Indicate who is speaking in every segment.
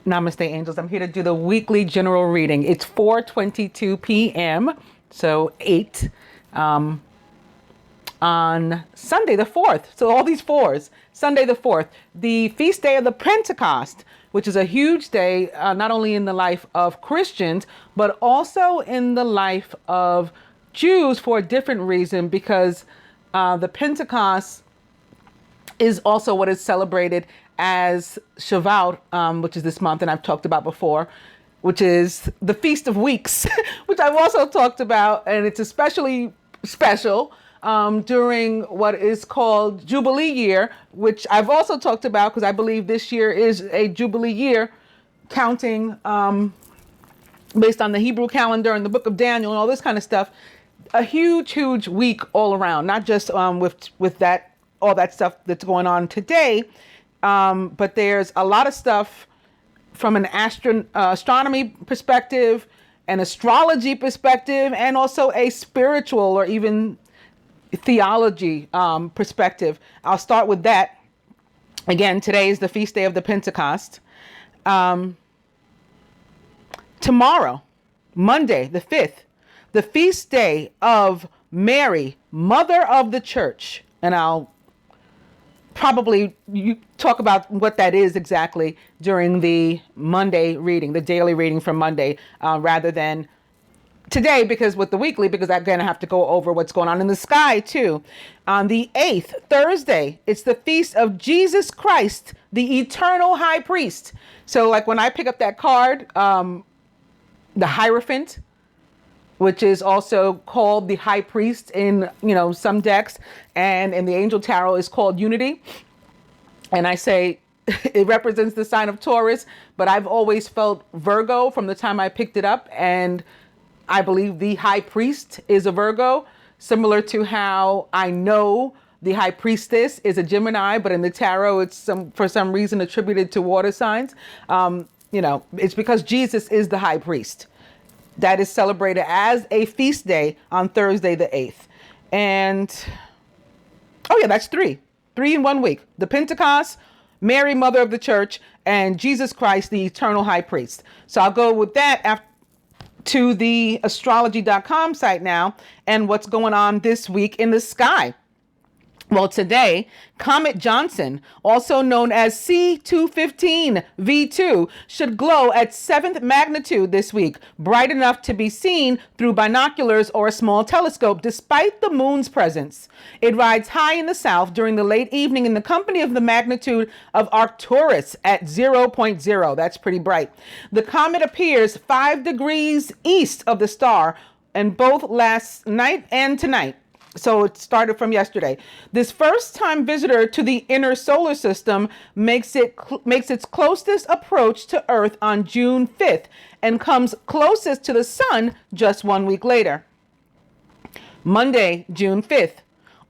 Speaker 1: Namaste, angels. I'm here to do the weekly general reading. It's 4:22 p.m., so 8 on Sunday the 4th. So all these fours. Sunday the 4th, the feast day of the Pentecost, which is a huge day, not only in the life of Christians, but also in the life of Jews for a different reason, because the Pentecost is also what is celebrated as Shavuot, which is this month, and I've talked about before, which is the Feast of Weeks, which I've also talked about, and it's especially special during what is called Jubilee year, which I've also talked about because I believe this year is a Jubilee year, counting based on the Hebrew calendar and the book of Daniel and all this kind of stuff. A huge, huge week all around, not just with that, all that stuff that's going on today, but there's a lot of stuff from an astronomy perspective, an astrology perspective, and also a spiritual or even theology perspective. I'll start with that. Again, today is the feast day of the Pentecost. Tomorrow, Monday, the 5th, the feast day of Mary, Mother of the Church. And I'll probably talk about what that is exactly during the Monday reading, the daily reading from Monday, rather than today, because with the weekly, because I'm going to have to go over what's going on in the sky too. On the 8th, Thursday, it's the feast of Jesus Christ, the eternal high priest. So like when I pick up that card, the Hierophant, which is also called the high priest in, some decks, and in the angel tarot is called Unity. And I say it represents the sign of Taurus, but I've always felt Virgo from the time I picked it up. And I believe the high priest is a Virgo, similar to how I know the high priestess is a Gemini, but in the tarot, it's for some reason attributed to water signs. It's because Jesus is the high priest. That is celebrated as a feast day on Thursday the 8th. And, that's three in 1 week. The Pentecost, Mary, Mother of the Church, and Jesus Christ, the eternal high priest. So I'll go with that to the astrology.com site now and what's going on this week in the sky. Well, today, Comet Johnson, also known as C215 V2, should glow at 7th magnitude this week, bright enough to be seen through binoculars or a small telescope despite the moon's presence. It rides high in the south during the late evening in the company of the magnitude of Arcturus at 0.0. That's pretty bright. The comet appears 5 degrees east of the star, and both last night and tonight. So it started from yesterday. This first-time visitor to the inner solar system makes its closest approach to Earth on June 5th and comes closest to the sun just 1 week later. Monday, June 5th.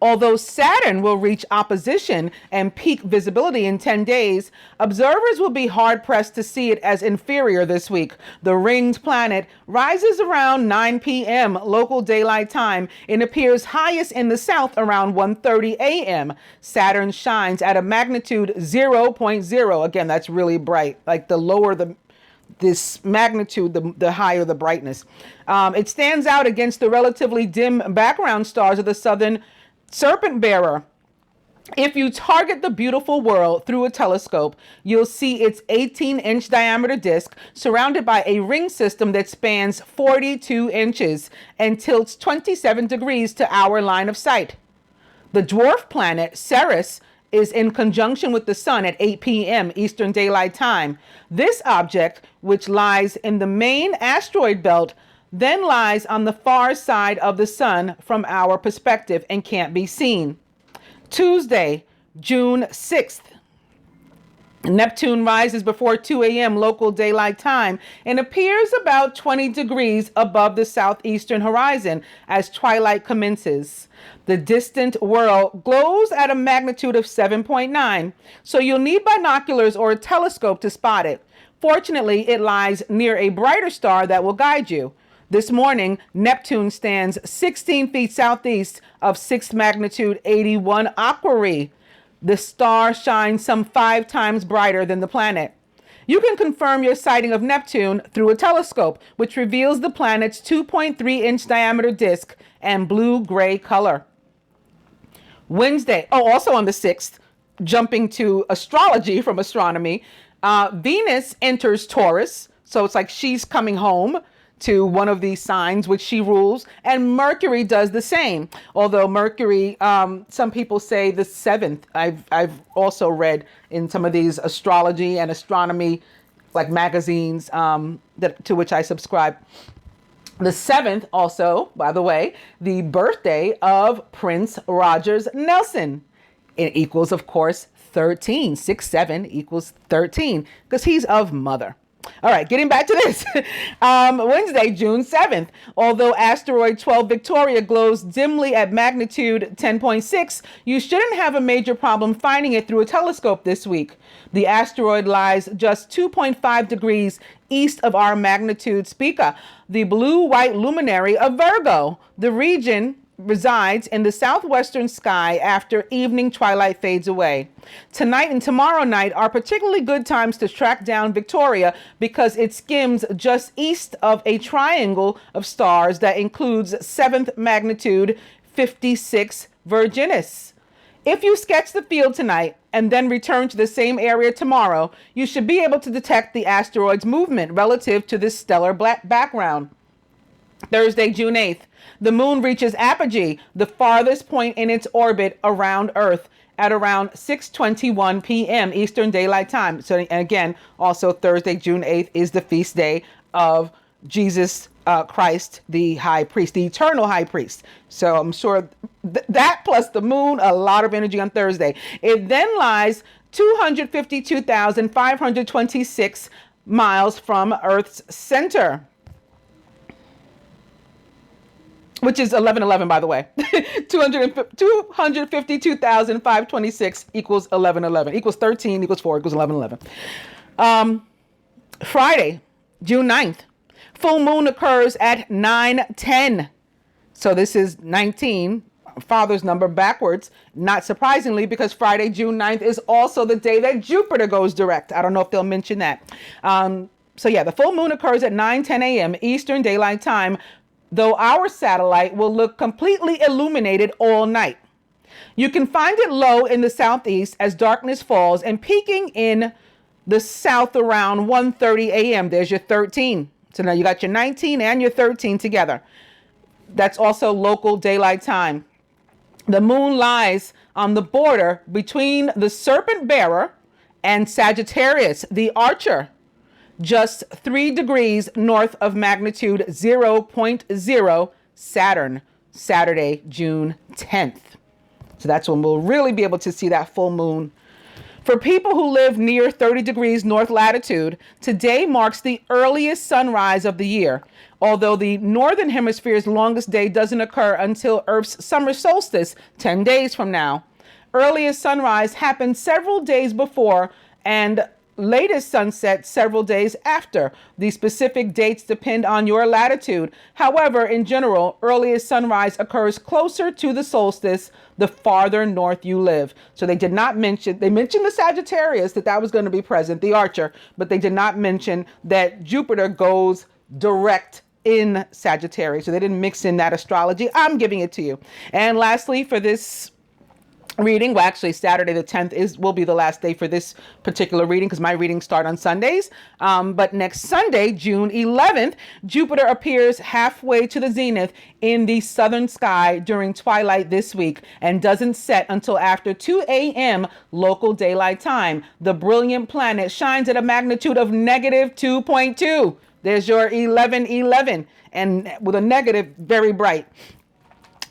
Speaker 1: Although Saturn will reach opposition and peak visibility in 10 days, observers will be hard-pressed to see it as inferior this week. The ringed planet rises around 9 p.m. local daylight time and appears highest in the south around 1:30 a.m. Saturn shines at a magnitude 0.0. Again, that's really bright. Like the lower this magnitude, the higher the brightness. It stands out against the relatively dim background stars of the southern Serpent Bearer. If you target the beautiful world through a telescope, you'll see its 18-inch diameter disk surrounded by a ring system that spans 42 inches and tilts 27 degrees to our line of sight. The dwarf planet Ceres is in conjunction with the sun at 8 p.m. Eastern Daylight Time. This object, which lies in the main asteroid belt, then lies on the far side of the sun from our perspective and can't be seen. Tuesday, June 6th. Neptune rises before 2 a.m. local daylight time and appears about 20 degrees above the southeastern horizon as twilight commences. The distant world glows at a magnitude of 7.9, so you'll need binoculars or a telescope to spot it. Fortunately, it lies near a brighter star that will guide you. This morning, Neptune stands 16 feet southeast of 6th magnitude 81 Aquarii. The star shines some 5 times brighter than the planet. You can confirm your sighting of Neptune through a telescope, which reveals the planet's 2.3-inch diameter disk and blue-gray color. Wednesday, also on the 6th, jumping to astrology from astronomy, Venus enters Taurus. So it's like she's coming home to one of these signs which she rules, and Mercury does the same. Although Mercury, some people say the 7th. I've also read in some of these astrology and astronomy like magazines to which I subscribe. The 7th also, by the way, the birthday of Prince Rogers Nelson. It equals, of course, 13. 6, 7 equals 13 because he's of mother. All right, getting back to this. Wednesday, June 7th. Although asteroid 12 Victoria glows dimly at magnitude 10.6, you shouldn't have a major problem finding it through a telescope this week. The asteroid lies just 2.5 degrees east of our magnitude Spica, the blue-white luminary of Virgo. The region resides in the southwestern sky after evening twilight fades away. Tonight and tomorrow night are particularly good times to track down Victoria because it skims just east of a triangle of stars that includes 7th magnitude 56 Virginis. If you sketch the field tonight and then return to the same area tomorrow, you should be able to detect the asteroid's movement relative to this stellar background. Thursday, June 8th. The moon reaches apogee, the farthest point in its orbit around Earth, at around 6:21 p.m. Eastern Daylight Time. So again, also Thursday, June 8th is the feast day of Jesus Christ, the high priest, the eternal high priest. So I'm sure that plus the moon, a lot of energy on Thursday. It then lies 252,526 miles from Earth's center, which is 1111, by the way. 252,526 equals 1111, equals 13, equals 4, equals 1111. Friday, June 9th. Full moon occurs at 9:10. So this is 19, father's number backwards. Not surprisingly, because Friday, June 9th is also the day that Jupiter goes direct. I don't know if they'll mention that. So yeah, the full moon occurs at 9:10 a.m. Eastern Daylight Time, though our satellite will look completely illuminated all night. You can find it low in the southeast as darkness falls and peaking in the south around 1:30 a.m. There's your 13. So now you got your 19 and your 13 together. That's also local daylight time. The moon lies on the border between the serpent bearer and Sagittarius, the archer, just 3 degrees north of magnitude 0.0 Saturn, Saturday, June 10th. So that's when we'll really be able to see that full moon. For people who live near 30 degrees north latitude, today marks the earliest sunrise of the year, although the northern hemisphere's longest day doesn't occur until Earth's summer solstice 10 days from now. Earliest sunrise happens several days before and latest sunset several days after. The specific dates depend on your latitude. However, in general, earliest sunrise occurs closer to the solstice the farther north you live. So they mentioned the Sagittarius, that was going to be present, the archer, but they did not mention that Jupiter goes direct in Sagittarius. So they didn't mix in that astrology. I'm giving it to you. And lastly, for this reading, well, actually Saturday the 10th will be the last day for this particular reading because my readings start on Sundays. But next Sunday, June 11th, Jupiter appears halfway to the zenith in the southern sky during twilight this week and doesn't set until after 2 a.m. local daylight time. The brilliant planet shines at a magnitude of negative 2.2. There's your 1111, and with a negative, very bright.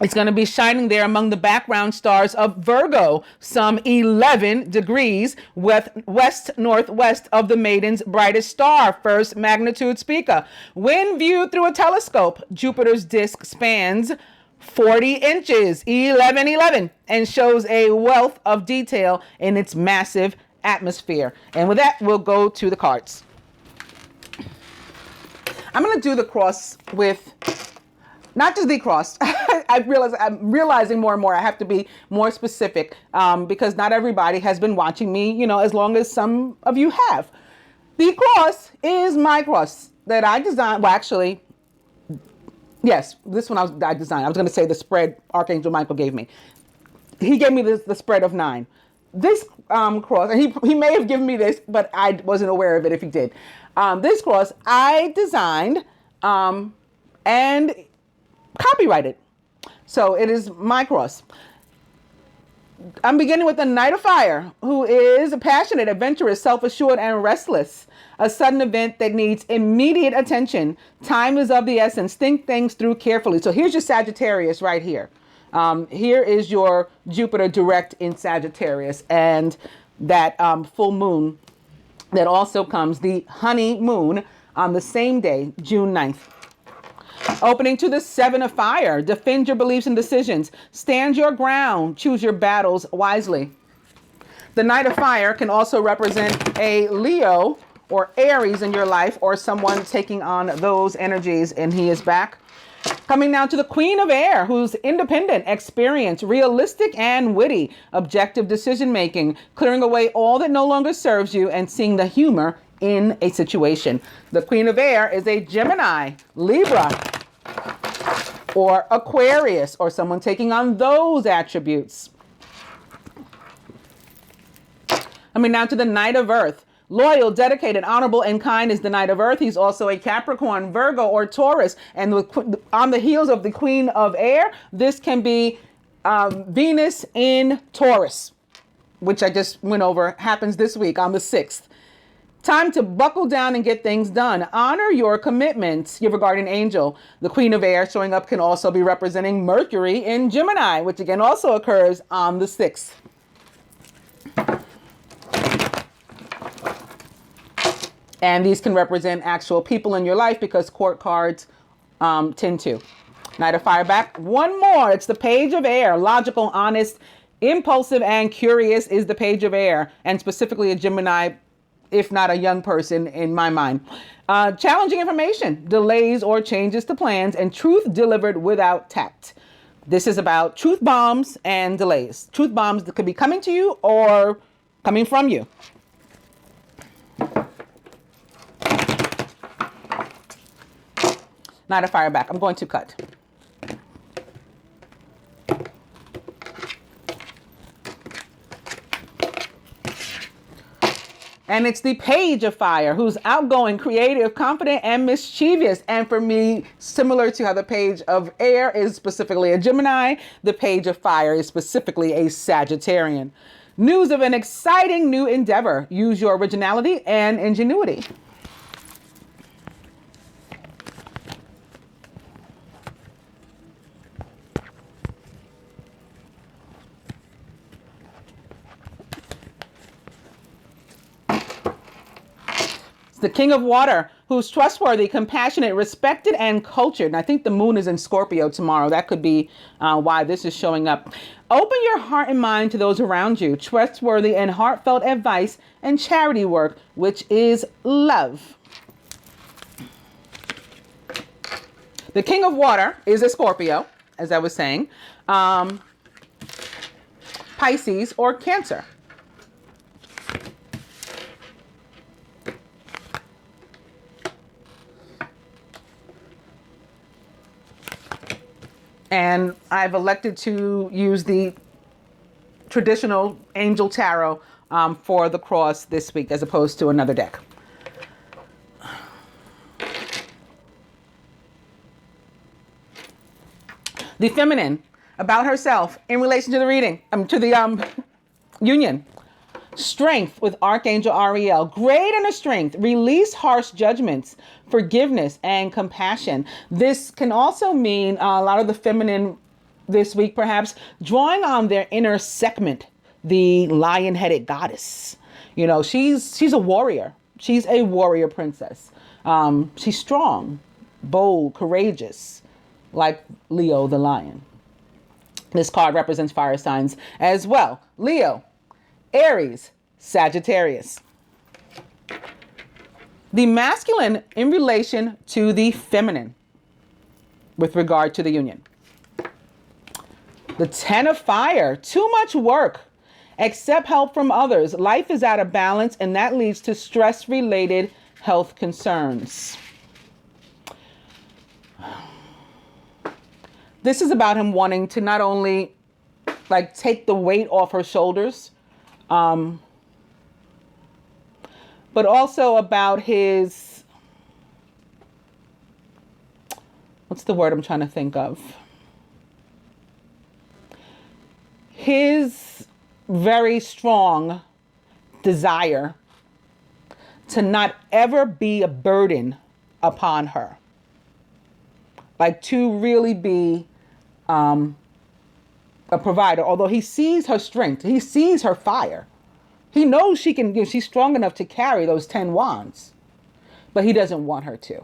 Speaker 1: It's going to be shining there among the background stars of Virgo, some 11 degrees west-northwest of the Maiden's brightest star, first magnitude Spica. When viewed through a telescope, Jupiter's disk spans 40 inches, 1111, and shows a wealth of detail in its massive atmosphere. And with that, we'll go to the cards. I'm going to do the cross with... not just the cross. I'm realizing more and more I have to be more specific because not everybody has been watching me, as long as some of you have. The cross is my cross that I designed. Well, actually, yes, this one I designed. I was going to say the spread Archangel Michael gave me. He gave me the spread of 9. This cross, and he may have given me this, but I wasn't aware of it if he did. This cross I designed and copyrighted. So it is my cross. I'm beginning with the Knight of Fire, who is passionate, adventurous, self-assured, and restless. A sudden event that needs immediate attention. Time is of the essence. Think things through carefully. So here's your Sagittarius right here. Here is your Jupiter direct in Sagittarius, and that full moon that also comes, the honeymoon, on the same day, June 9th. Opening to the Seven of Fire. Defend your beliefs and decisions. Stand your ground. Choose your battles wisely. The Knight of Fire can also represent a Leo or Aries in your life, or someone taking on those energies, and he is back. Coming now to the Queen of Air, who's independent, experienced, realistic, and witty. Objective decision-making. Clearing away all that no longer serves you and seeing the humor in a situation. The Queen of Air is a Gemini, Libra, or Aquarius, or someone taking on those attributes. Coming now to the Knight of Earth. Loyal, dedicated, honorable, and kind is the Knight of Earth. He's also a Capricorn, Virgo, or Taurus. And on the heels of the Queen of Air, this can be Venus in Taurus, which I just went over, happens this week on the 6th. Time to buckle down and get things done. Honor your commitments. Your guardian angel. The Queen of Air showing up can also be representing Mercury in Gemini, which again also occurs on the 6th. And these can represent actual people in your life because court cards tend to. Knight of Fire back. One more. It's the Page of Air. Logical, honest, impulsive, and curious is the Page of Air. And specifically a Gemini, if not a young person in my mind. Challenging information, delays or changes to plans, and truth delivered without tact. This is about truth bombs and delays. Truth bombs that could be coming to you or coming from you. Knight of Fire back. I'm going to cut. And it's the Page of Fire, who's outgoing, creative, confident, and mischievous. And for me, similar to how the Page of Air is specifically a Gemini, the Page of Fire is specifically a Sagittarian. News of an exciting new endeavor. Use your originality and ingenuity. The King of Water, who's trustworthy, compassionate, respected, and cultured. And I think the moon is in Scorpio tomorrow. That could be why this is showing up. Open your heart and mind to those around you. Trustworthy and heartfelt advice and charity work, which is love. The King of Water is a Scorpio, as I was saying. Pisces or Cancer. And I've elected to use the traditional Angel Tarot for the cross this week as opposed to another deck. The Feminine, about herself in relation to the reading, to the union. Strength with Archangel Ariel. Great inner strength. Release harsh judgments. Forgiveness and compassion. This can also mean a lot of the feminine this week, perhaps drawing on their inner segment, the lion-headed goddess. You know, she's a warrior. She's a warrior princess. She's strong, bold, courageous, like Leo the lion. This card represents fire signs as well. Leo, Aries, Sagittarius. The masculine in relation to the feminine with regard to the union. The Ten of Fire, too much work Accept help from others. Life is out of balance, and that leads to stress-related health concerns. This is about him wanting to not only like take the weight off her shoulders, but also about his, what's the word I'm trying to think of? His very strong desire to not ever be a burden upon her. Like to really be a provider. Although he sees her strength, he sees her fire. He knows she can, she's strong enough to carry those 10 wands, but he doesn't want her to.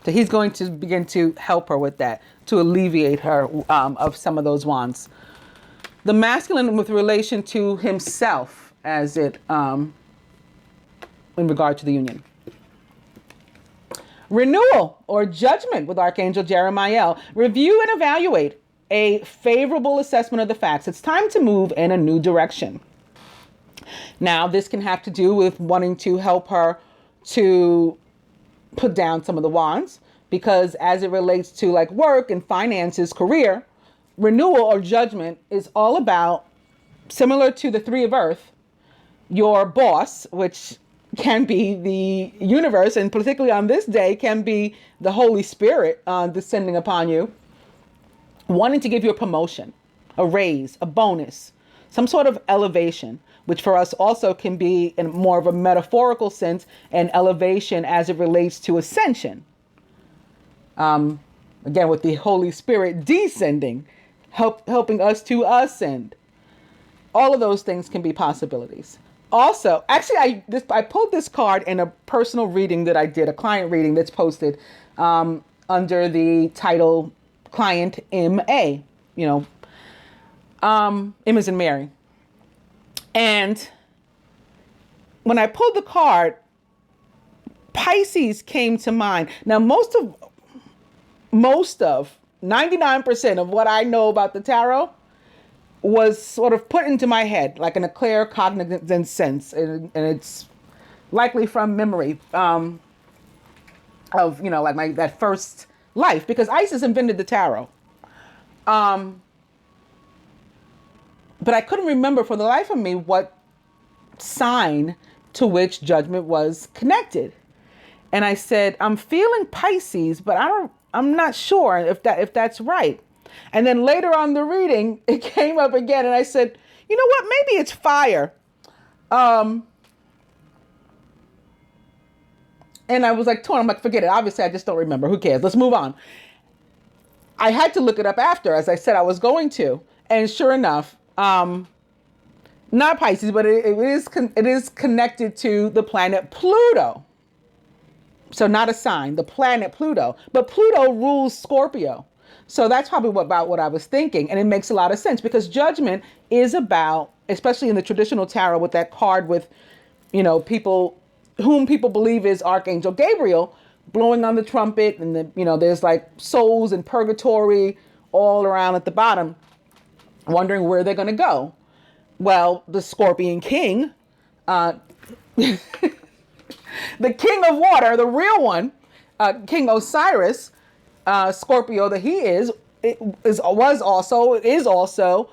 Speaker 1: So he's going to begin to help her with that, to alleviate her of some of those wands. The masculine with relation to himself as it, in regard to the union. Renewal or judgment with Archangel Jeremiah. Review and evaluate a favorable assessment of the facts. It's time to move in a new direction. Now, this can have to do with wanting to help her to put down some of the wands, because as it relates to like work and finances, career, renewal or judgment is all about, similar to the Three of Earth, your boss, which can be the universe, and particularly on this day can be the Holy Spirit descending upon you, wanting to give you a promotion, a raise, a bonus, some sort of elevation, which for us also can be in more of a metaphorical sense, an elevation as it relates to ascension. Again, with the Holy Spirit descending, helping us to ascend. All of those things can be possibilities. Also, actually, I pulled this card in a personal reading that I did, a client reading that's posted under the title Client M.A., M as in Mary. And when I pulled the card, Pisces came to mind. Now, most of 99% of what I know about the tarot was sort of put into my head, like in a clear cognizant sense. And it's likely from memory of, like that first life, because Isis invented the tarot. But I couldn't remember for the life of me what sign to which judgment was connected. And I said, I'm feeling Pisces, but I'm not sure if that's right. And then later on the reading, it came up again, and I said, you know what? Maybe it's fire. And I was like torn. I'm like, forget it. Obviously, I just don't remember. Who cares? Let's move on. I had to look it up after, as I said I was going to. And sure enough, not Pisces, but it is connected to the planet Pluto. So not a sign, the planet Pluto. But Pluto rules Scorpio. So that's probably about what I was thinking. And it makes a lot of sense, because judgment is about, especially in the traditional tarot with that card with, people whom people believe is Archangel Gabriel blowing on the trumpet. And there's like souls in purgatory all around at the bottom, wondering where they're going to go. Well, the Scorpion King, the King of Water, the real one, King Osiris, Scorpio that he is also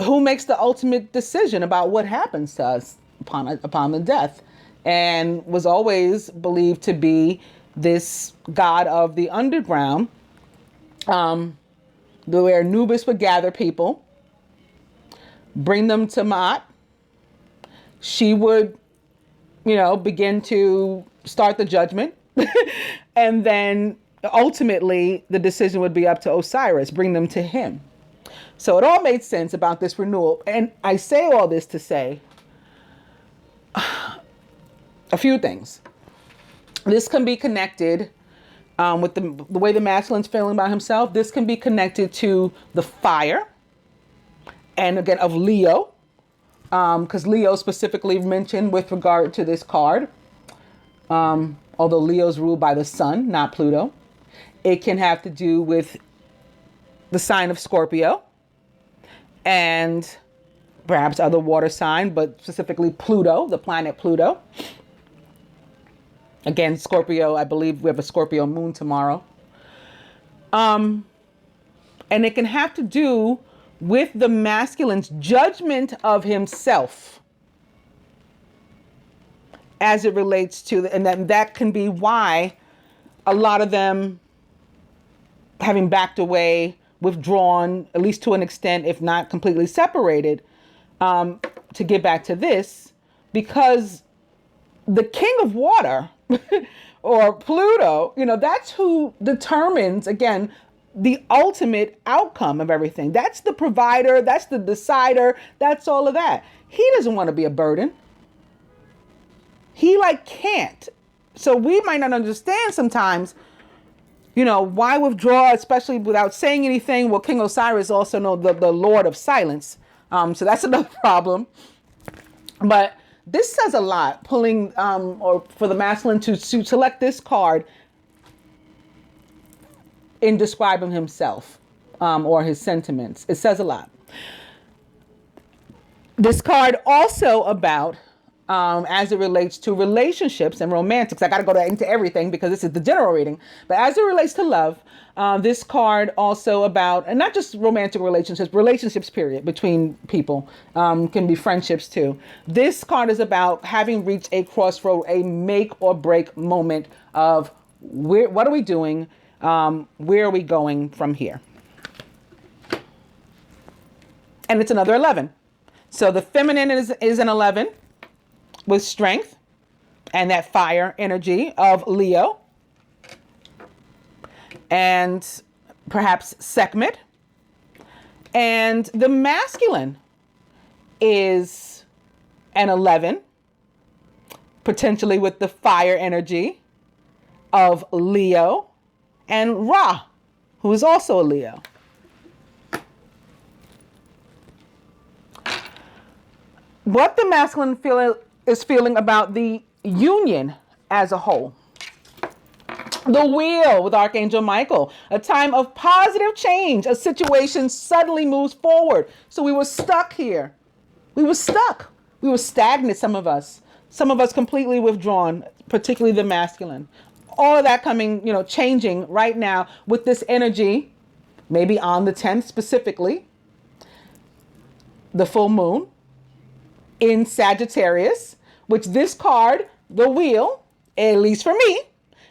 Speaker 1: who makes the ultimate decision about what happens to us upon the death, and was always believed to be this god of the underground, where Anubis would gather people, bring them to Maat. She would, begin to start the judgment. And then ultimately the decision would be up to Osiris, bring them to him. So it all made sense about this renewal. And I say all this to say a few things. This can be connected with the way the masculine's feeling about himself. This can be connected to the fire, and again of Leo, because Leo specifically mentioned with regard to this card. Although Leo's ruled by the sun, not Pluto. It can have to do with the sign of Scorpio and perhaps other water sign, but specifically Pluto, the planet Pluto. Again, Scorpio, I believe we have a Scorpio moon tomorrow. And it can have to do with the masculine's judgment of himself as it relates to, and that can be why a lot of them having backed away, withdrawn, at least to an extent, if not completely separated, to get back to this, because the king of water or Pluto, that's who determines, again, the ultimate outcome of everything. That's the provider. That's the decider. That's all of that. He doesn't want to be a burden. He can't. So we might not understand sometimes, why withdraw, especially without saying anything. Well, King Osiris also know the Lord of Silence. So that's another problem. But this says a lot, pulling or for the masculine to select this card in describing himself or his sentiments. It says a lot. This card also about, as it relates to relationships and romantics. I got to go into everything because this is the general reading. But as it relates to love, this card also about, and not just romantic relationships period, between people, can be friendships too. This card is about having reached a crossroad, a make or break moment of what are we doing? Where are we going from here? And it's another 11. So the feminine is an 11 with strength and that fire energy of Leo. And perhaps Sekhmet. And the masculine is an 11, potentially with the fire energy of Leo and Ra, who is also a Leo. What the masculine is feeling about the union as a whole. The wheel with Archangel Michael, a time of positive change. A situation suddenly moves forward. So we were stuck here. We were stuck. We were stagnant, some of us. Some of us completely withdrawn, particularly the masculine. All of that coming, changing right now with this energy, maybe on the 10th specifically, the full moon in Sagittarius, which this card, the wheel, at least for me,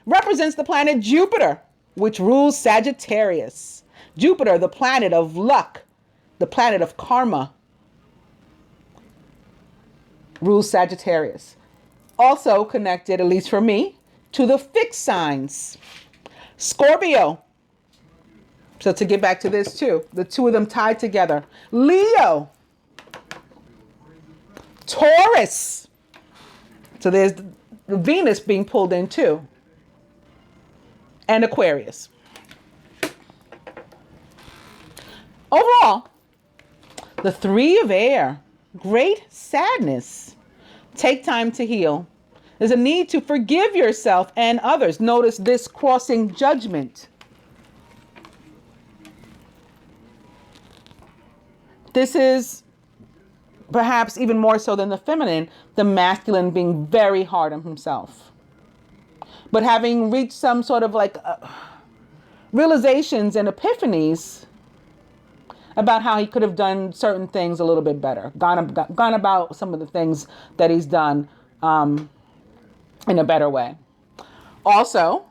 Speaker 1: represents the planet Jupiter, which rules Sagittarius. Jupiter, the planet of luck, the planet of karma, rules Sagittarius. Also connected, at least for me, to the fixed signs. Scorpio. So to get back to this too, the two of them tied together. Leo. Taurus. So there's the Venus being pulled in too. And Aquarius. Overall, the three of air, great sadness. Take time to heal. There's a need to forgive yourself and others. Notice this crossing judgment. This is perhaps even more so than the feminine, the masculine being very hard on himself. But having reached some sort of realizations and epiphanies about how he could have done certain things a little bit better, gone about some of the things that he's done in a better way. Also,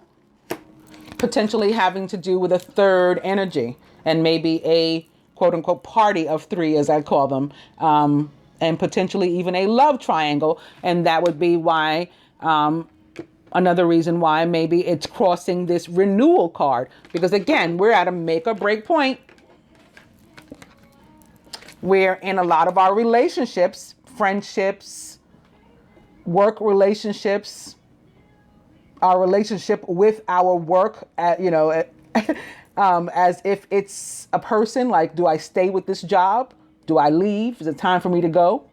Speaker 1: potentially having to do with a third energy and maybe a quote unquote party of three, as I call them, and potentially even a love triangle. And that would be why, another reason why maybe it's crossing this renewal card. Because again, we're at a make or break point where in a lot of our relationships, friendships, work relationships, our relationship with our work, as if it's a person, like, do I stay with this job? Do I leave? Is it time for me to go?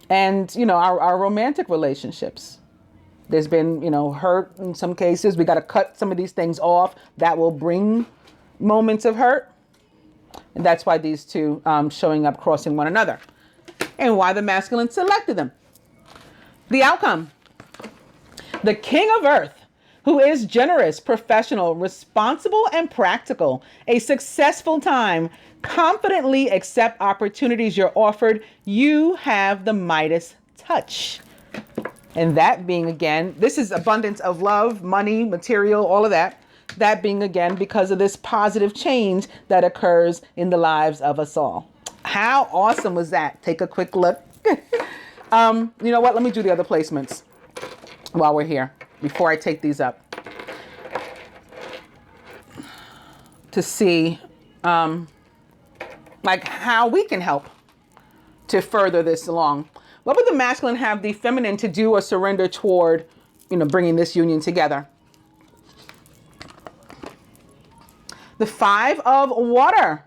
Speaker 1: And, our romantic relationships. There's been, hurt in some cases. We got to cut some of these things off that will bring moments of hurt. And that's why these two showing up crossing one another. And why the masculine selected them. The outcome. The king of earth, who is generous, professional, responsible, and practical. A successful time. Confidently accept opportunities you're offered. You have the Midas touch. And that being, again, this is abundance of love, money, material, all of that. That being, again, because of this positive change that occurs in the lives of us all. How awesome was that? Take a quick look. You know what? Let me do the other placements while we're here, before I take these up. To see, like, how we can help to further this along. What would the masculine have the feminine to do or surrender toward, bringing this union together? The 5 of water.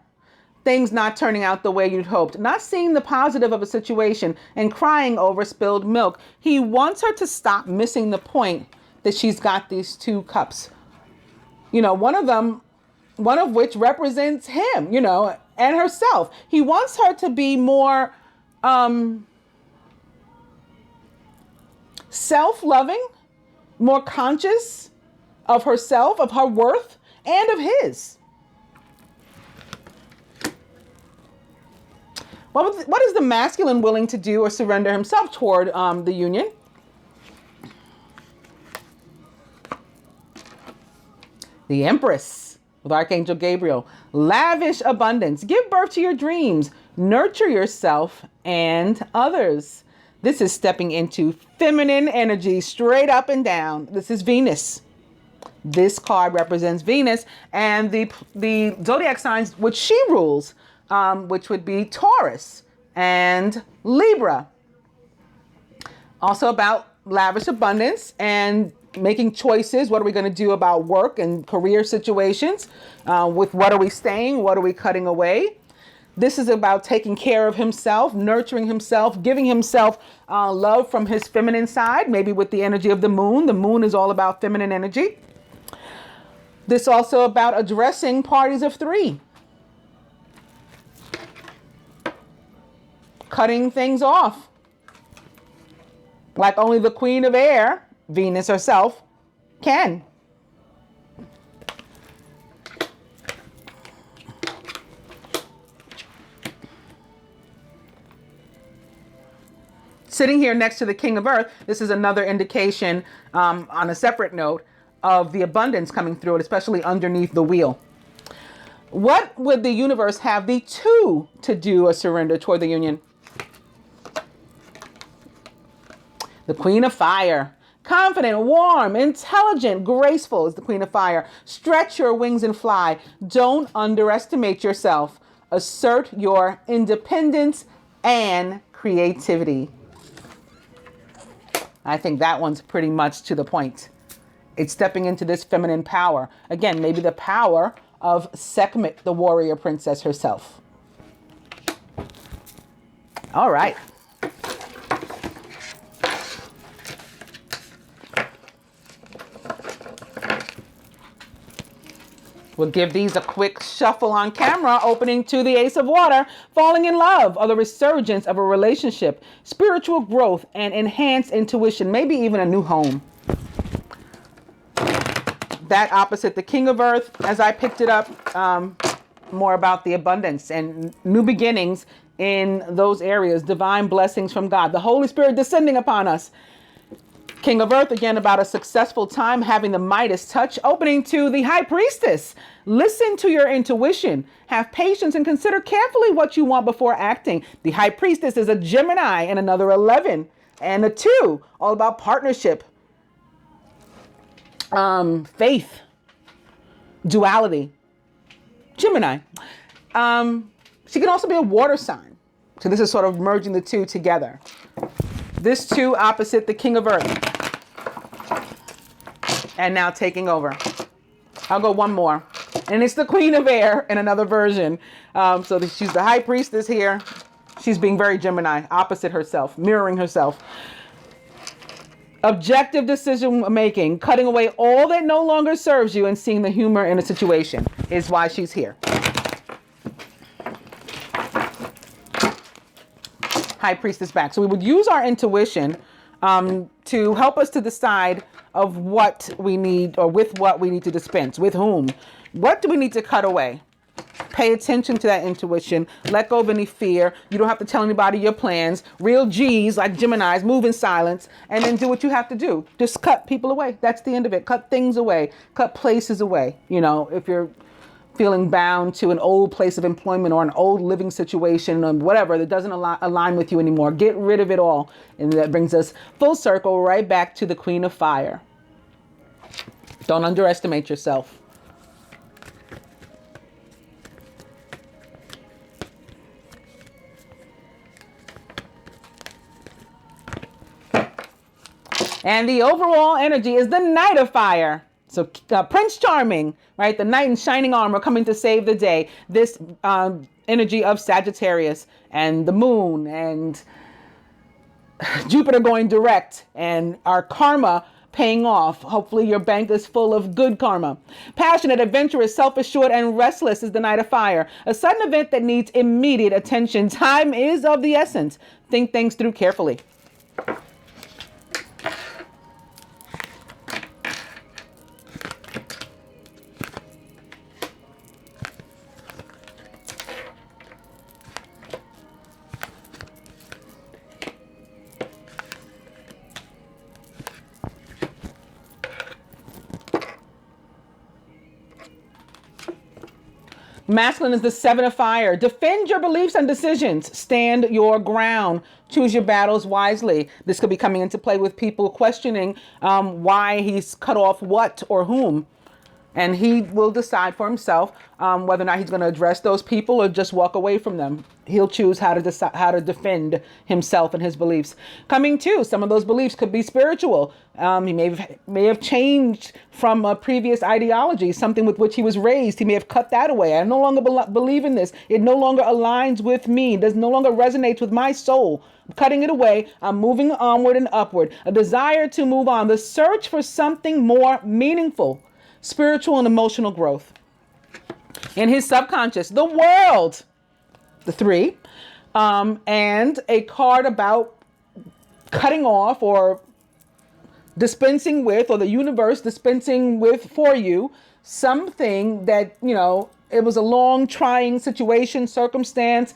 Speaker 1: Things not turning out the way you'd hoped. Not seeing the positive of a situation and crying over spilled milk. He wants her to stop missing the point that she's got these 2 cups. One of which represents him, and herself. He wants her to be more self-loving, more conscious of herself, of her worth, and of his. What is the masculine willing to do or surrender himself toward the union? The Empress with Archangel Gabriel. Lavish abundance. Give birth to your dreams. Nurture yourself and others. This is stepping into feminine energy straight up and down. This is Venus. This card represents Venus and the zodiac signs which she rules, which would be Taurus and Libra. Also about lavish abundance and making choices. What are we going to do about work and career situations? With what are we staying? What are we cutting away? This is about taking care of himself, nurturing himself, giving himself love from his feminine side, maybe with the energy of the moon. The moon is all about feminine energy. This also about addressing parties of 3. Cutting things off. Like only the Queen of Air, Venus herself, can. Sitting here next to the King of Earth, this is another indication on a separate note of the abundance coming through it, especially underneath the wheel. What would the universe have the 2 to do or surrender toward the union? The Queen of Fire. Confident, warm, intelligent, graceful is the Queen of Fire. Stretch your wings and fly. Don't underestimate yourself. Assert your independence and creativity. I think that one's pretty much to the point. It's stepping into this feminine power. Again, maybe the power of Sekhmet, the warrior princess herself. All right. We'll give these a quick shuffle on camera, opening to the Ace of Water, falling in love, or the resurgence of a relationship, spiritual growth, and enhanced intuition, maybe even a new home. That opposite the King of Earth, as I picked it up, more about the abundance and new beginnings in those areas, divine blessings from God, the Holy Spirit descending upon us. King of Earth, again, about a successful time, having the Midas touch, opening to the High Priestess. Listen to your intuition. Have patience and consider carefully what you want before acting. The High Priestess is a Gemini and another 11 and a 2, all about partnership, faith, duality. Gemini. She can also be a water sign. So this is sort of merging the 2 together. This 2 opposite the King of Earth. And now taking over. I'll go one more. And it's the Queen of Air in another version. So she's the High Priestess here. She's being very Gemini, opposite herself, mirroring herself. Objective decision making, cutting away all that no longer serves you and seeing the humor in a situation is why she's here. High Priestess back. So we would use our intuition to help us to decide of what we need, or with what we need to dispense, with whom. What do we need to cut away? Pay attention to that intuition. Let go of any fear. You don't have to tell anybody your plans. Real G's, like Geminis, move in silence and then do what you have to do. Just cut people away. That's the end of it. Cut things away. Cut places away. You know, if you're feeling bound to an old place of employment or an old living situation or whatever that doesn't align with you anymore, get rid of it all. And that brings us full circle right back to the Queen of Fire. Don't underestimate yourself. And the overall energy is the Knight of Fire. So Prince Charming, right? The knight in shining armor coming to save the day. This energy of Sagittarius and the moon and Jupiter going direct and our karma paying off. Hopefully your bank is full of good karma. Passionate, adventurous, self-assured, and restless is the Knight of Fire. A sudden event that needs immediate attention. Time is of the essence. Think things through carefully. Masculine is the Seven of Fire. Defend your beliefs and decisions. Stand your ground. Choose your battles wisely. This could be coming into play with people questioning why he's cut off what or whom. And he will decide for himself whether or not he's going to address those people or just walk away from them. He'll choose how to decide how to defend himself and his beliefs. Coming to some of those beliefs could be spiritual. He may have changed from a previous ideology, something with which he was raised. He may have cut that away. I no longer believe in this. It no longer aligns with me. It no longer resonates with my soul. I'm cutting it away. I'm moving onward and upward. A desire to move on. The search for something more meaningful. Spiritual and emotional growth. In his subconscious, the world, the 3, and a card about cutting off or dispensing with, or the universe dispensing with for you, something that, you know, it was a long trying situation, circumstance,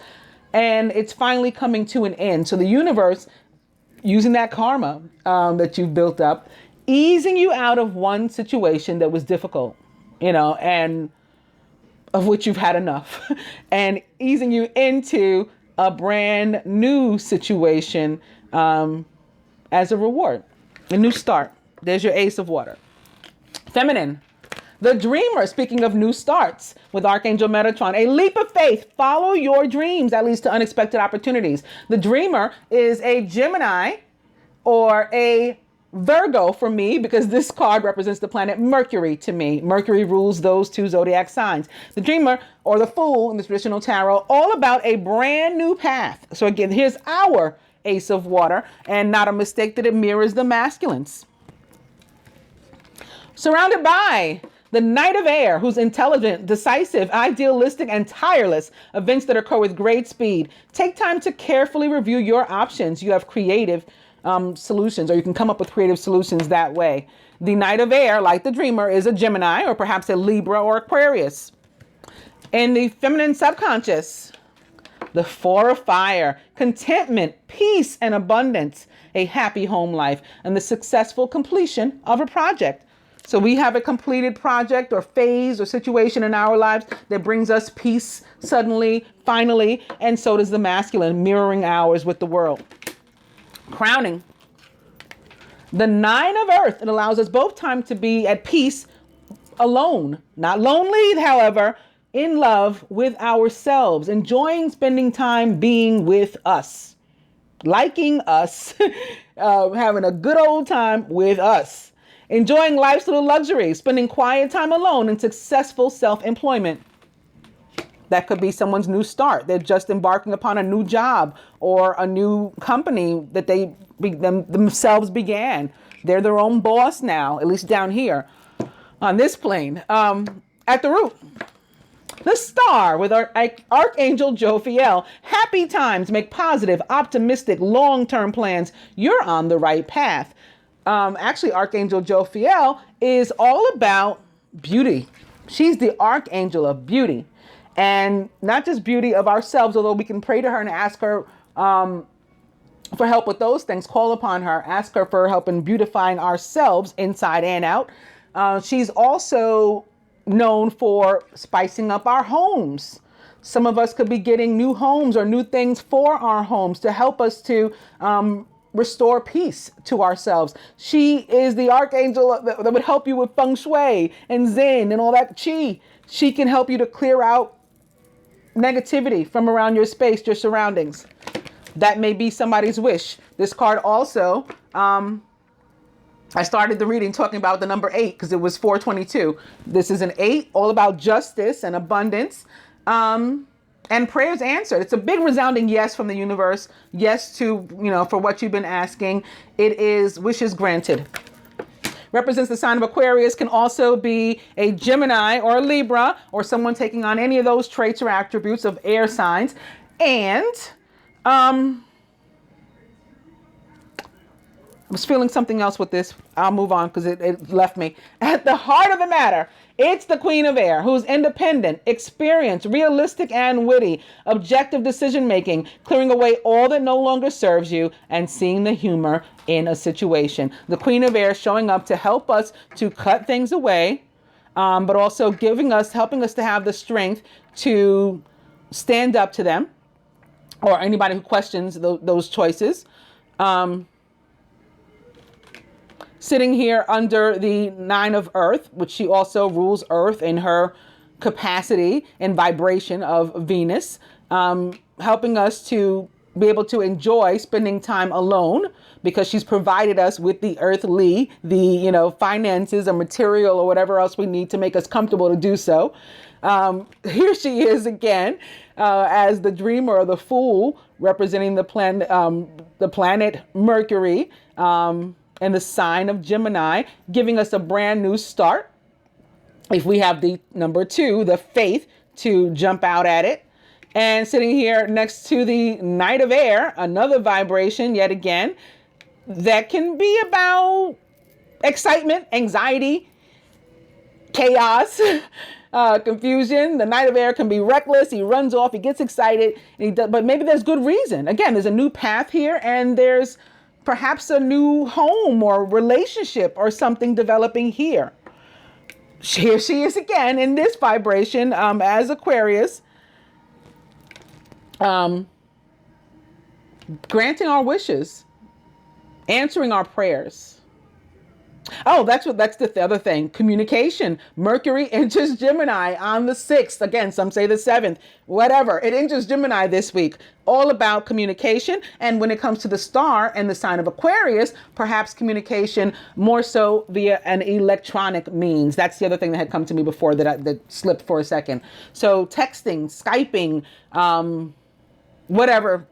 Speaker 1: and it's finally coming to an end. So the universe, using that karma that you've built up, easing you out of one situation that was difficult, you know, and of which you've had enough, and easing you into a brand new situation as a reward, a new start. There's your Ace of Water. Feminine, the Dreamer, speaking of new starts with Archangel Metatron, a leap of faith. Follow your dreams. That leads to unexpected opportunities. The Dreamer is a Gemini or a Virgo for me, because this card represents the planet Mercury to me. Mercury rules those 2 zodiac signs. The Dreamer or the Fool in the traditional tarot, all about a brand new path. So again, here's our Ace of Water, and not a mistake that it mirrors the masculines. Surrounded by the Knight of Air, who's intelligent, decisive, idealistic, and tireless. Events that occur with great speed. Take time to carefully review your options. You have creative solutions, or you can come up with creative solutions that way. The Knight of Air, like the Dreamer, is a Gemini or perhaps a Libra or Aquarius. In the feminine subconscious, the 4 of Fire, contentment, peace, and abundance, a happy home life, and the successful completion of a project. So we have a completed project or phase or situation in our lives that brings us peace suddenly, finally, and so does the masculine, mirroring ours with the world. Crowning, the 9 of Earth. It allows us both time to be at peace alone, not lonely, however, in love with ourselves, enjoying spending time being with us, liking us, having a good old time with us, enjoying life's little luxuries, spending quiet time alone, and successful self-employment. That could be someone's new start. They're just embarking upon a new job or a new company that they themselves began. They're their own boss now, at least down here on this plane. At the root, the star with our Archangel Jophiel. Happy times, make positive, optimistic, long-term plans. You're on the right path. Actually, Archangel Jophiel is all about beauty. She's the Archangel of beauty. And not just beauty of ourselves, although we can pray to her and ask her for help with those things. Call upon her, ask her for help in beautifying ourselves inside and out. She's also known for spicing up our homes. Some of us could be getting new homes or new things for our homes to help us to restore peace to ourselves. She is the archangel that would help you with feng shui and zen and all that chi. She can help you to clear out negativity from around your space, your surroundings. That may be somebody's wish. This card also, I started the reading talking about the number 8 because it was 422. This is an 8, all about justice and abundance, and prayers answered. It's a big resounding yes from the universe. Yes to, for what you've been asking. It is wishes granted. Represents the sign of Aquarius, can also be a Gemini or a Libra or someone taking on any of those traits or attributes of air signs. And I was feeling something else with this. I'll move on because it left me. At the heart of the matter, it's the Queen of Air, who's independent, experienced, realistic, and witty, objective decision-making, clearing away all that no longer serves you, and seeing the humor in a situation. The Queen of Air showing up to help us to cut things away, but also helping us to have the strength to stand up to them, or anybody who questions those choices. Sitting here under the 9 of Earth, which she also rules Earth in her capacity and vibration of Venus, helping us to be able to enjoy spending time alone because she's provided us with the earthly, the finances or material or whatever else we need to make us comfortable to do so. Here she is again as the dreamer or the fool, representing the planet Mercury. And the sign of Gemini, giving us a brand new start. If we have the number 2, the faith, to jump out at it. And sitting here next to the Knight of Air, another vibration yet again, that can be about excitement, anxiety, chaos, confusion. The Knight of Air can be reckless. He runs off, he gets excited, but maybe there's good reason. Again, there's a new path here, and there's perhaps a new home or relationship or something developing here. Here she is again in this vibration as Aquarius, granting our wishes, answering our prayers. Oh, that's the other thing. Communication. Mercury enters Gemini on the 6th. Again, some say the 7th. Whatever. It enters Gemini this week. All about communication. And when it comes to the star and the sign of Aquarius, perhaps communication more so via an electronic means. That's the other thing that had come to me before that slipped for a second. So texting, Skyping, whatever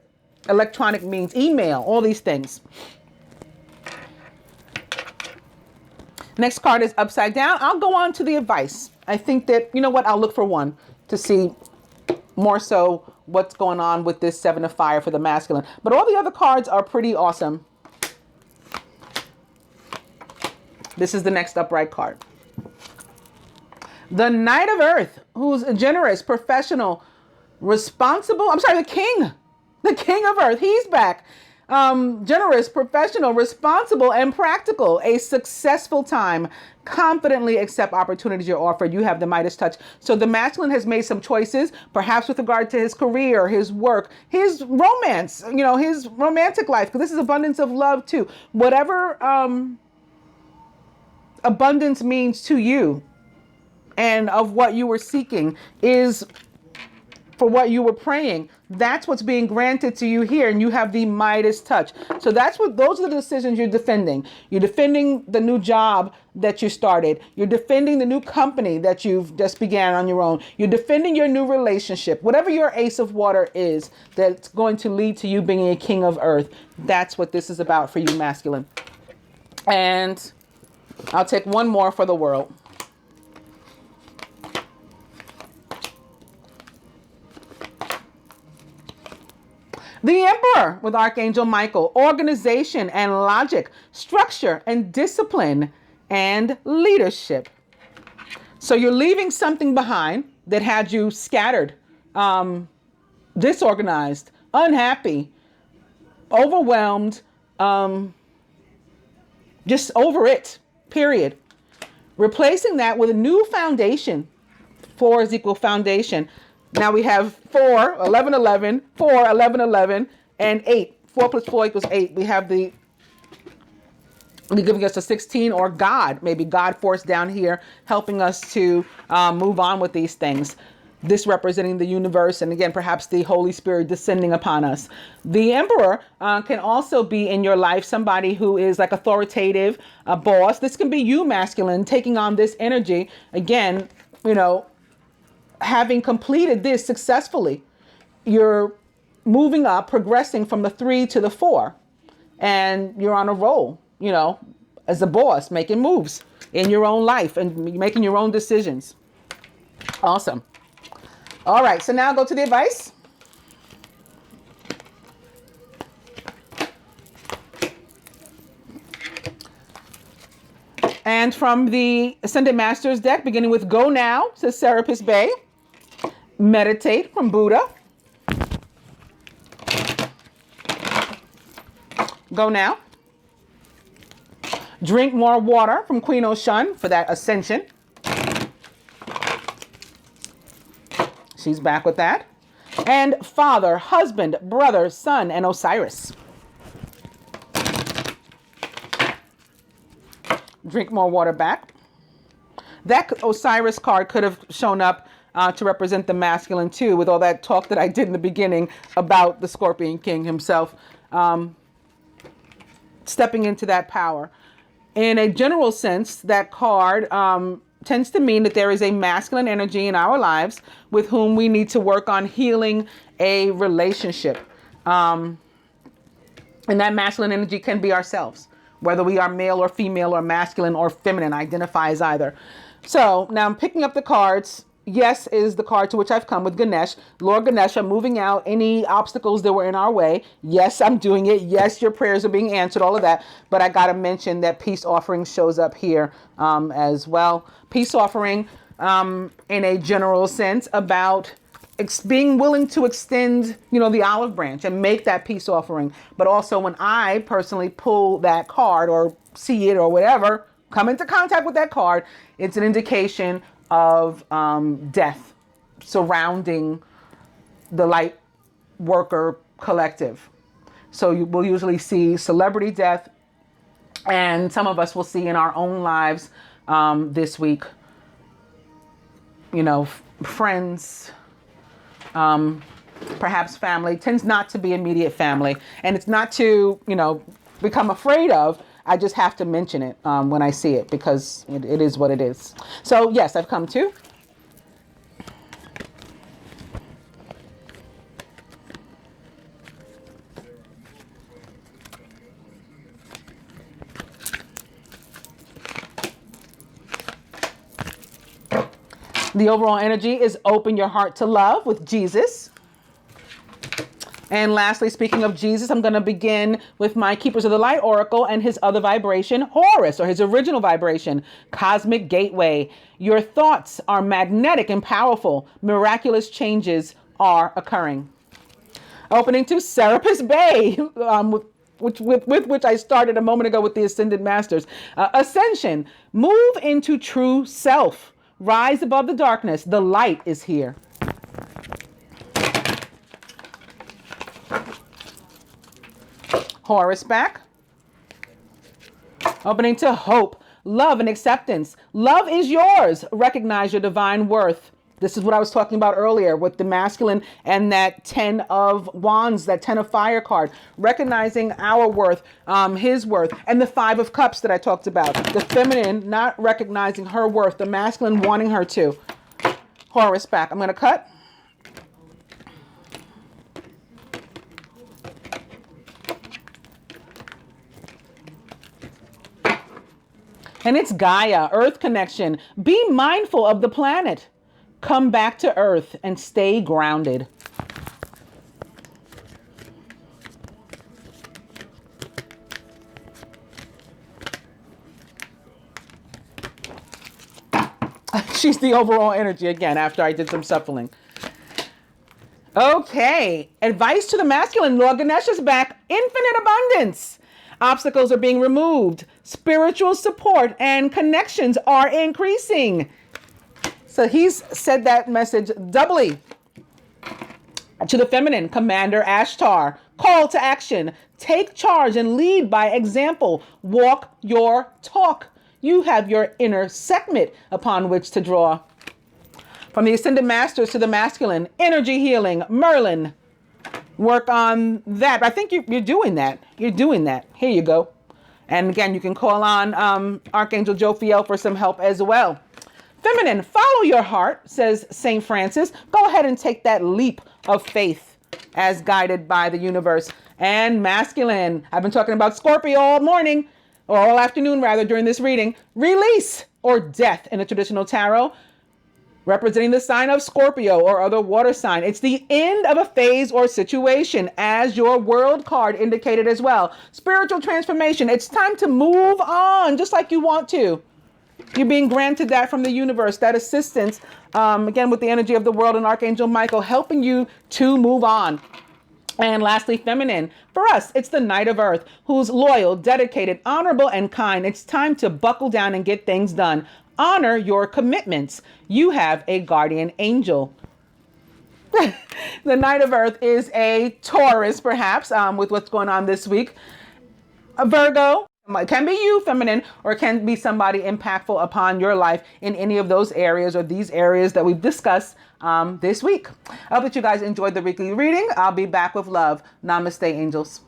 Speaker 1: electronic means, email, all these things. Next card is upside down. I'll go on to the advice. I think that, I'll look for one to see more so what's going on with this 7 of Fire for the masculine. But all the other cards are pretty awesome. This is the next upright card. The Knight of Earth, who's generous, professional, responsible. The King. The King of Earth. He's back. Generous, professional, responsible, and practical. A successful time. Confidently accept opportunities you're offered. You have the Midas touch. So the masculine has made some choices, perhaps with regard to his career, his work, his romance, his romantic life, because this is abundance of love too. Whatever abundance means to you and of what you were seeking is for what you were praying. That's what's being granted to you here, and you have the Midas touch. So those are the decisions you're defending. You're defending the new job that you started. You're defending the new company that you've just began on your own. You're defending your new relationship. Whatever your ace of water is that's going to lead to you being a king of earth. That's what this is about for you, masculine. And I'll take one more for the world. The Emperor with Archangel Michael, organization and logic, structure and discipline and leadership. So you're leaving something behind that had you scattered, disorganized, unhappy, overwhelmed, just over it, period. Replacing that with a new foundation. 4 is equal foundation. Now we have 4, 11, 11, 4, 11, 11, and 8. 4 plus 4 equals 8. We have the giving us a 16, or God, maybe God force down here, helping us to move on with these things. This representing the universe, and again, perhaps the Holy Spirit descending upon us. The Emperor can also be in your life somebody who is like authoritative, a boss. This can be you, masculine, taking on this energy. Again, you know, having completed this successfully, you're moving up, progressing from the 3 to the 4, and you're on a roll, you know, as a boss, making moves in your own life and making your own decisions. Awesome. All right, so now go to the advice. And from the Ascended Masters deck, beginning with Go Now, says Serapis Bay. Meditate from Buddha. Go Now. Drink more water from Queen Oshun for that ascension. She's back with that. And Father, Husband, Brother, Son, and Osiris. Drink more water back. That Osiris card could have shown up to represent the masculine too, with all that talk that I did in the beginning about the Scorpion King himself stepping into that power. In a general sense, that card tends to mean that there is a masculine energy in our lives with whom we need to work on healing a relationship. And that masculine energy can be ourselves, whether we are male or female or masculine or feminine, identify as either. So now I'm picking up the cards. Yes is the card to which I've come with Ganesh. Lord Ganesha, moving out any obstacles that were in our way. Yes, I'm doing it. Yes, your prayers are being answered, all of that. But I got to mention that peace offering shows up here as well. Peace offering in a general sense about being willing to extend, you know, the olive branch and make that peace offering. But also when I personally pull that card or see it or whatever, come into contact with that card, it's an indication of death surrounding the light worker collective. So you will usually see celebrity death, and some of us will see in our own lives this week, you know, friends, perhaps family. Tends not to be immediate family, and it's not to, you know, become afraid of. I just have to mention it when I see it, because it is what it is. So yes, I've come to. The overall energy is open your heart to love with Jesus. And lastly, speaking of Jesus, I'm going to begin with my Keepers of the Light Oracle and his other vibration, Horus, or his original vibration, Cosmic Gateway. Your thoughts are magnetic and powerful. Miraculous changes are occurring. Opening to Serapis Bay, with which I started a moment ago with the Ascended Masters. Ascension, move into true self. Rise above the darkness. The light is here. Horus back. Opening to Hope, love and acceptance. Love is yours. Recognize your divine worth. This is what I was talking about earlier with the masculine and that 10 of wands, that 10 of fire card. Recognizing our worth, his worth, and the 5 of cups that I talked about. The feminine not recognizing her worth, the masculine wanting her to. Horus back. I'm going to cut. And it's Gaia, Earth connection. Be mindful of the planet. Come back to Earth and stay grounded. She's the overall energy again after I did some shuffling. Okay. Advice to the masculine. Lord Ganesh is back. Infinite abundance. Obstacles are being removed. Spiritual support and connections are increasing. So he's said that message doubly. To the feminine, Commander Ashtar. Call to action. Take charge and lead by example. Walk your talk. You have your inner segment upon which to draw. From the Ascended Masters to the masculine, energy healing, Merlin. Work on that. I think you're doing that. You're doing that. Here you go. And again, you can call on Archangel Jophiel for some help as well. Feminine, follow your heart, says St. Francis. Go ahead and take that leap of faith as guided by the universe. And masculine, I've been talking about Scorpio all morning, or all afternoon rather, during this reading. Release or death in the traditional tarot, representing the sign of Scorpio or other water sign. It's the end of a phase or situation, as your world card indicated as well. Spiritual transformation. It's time to move on just like you want to. You're being granted that from the universe, that assistance, again, with the energy of the world and Archangel Michael helping you to move on. And lastly, feminine. For us, it's the Knight of Earth, who's loyal, dedicated, honorable, and kind. It's time to buckle down and get things done. Honor your commitments. You have a guardian angel. The Knight of Earth is a Taurus, perhaps, with what's going on this week. A Virgo. It can be you, feminine, or it can be somebody impactful upon your life in any of those areas or these areas that we've discussed this week. I hope that you guys enjoyed the weekly reading. I'll be back with love. Namaste, angels.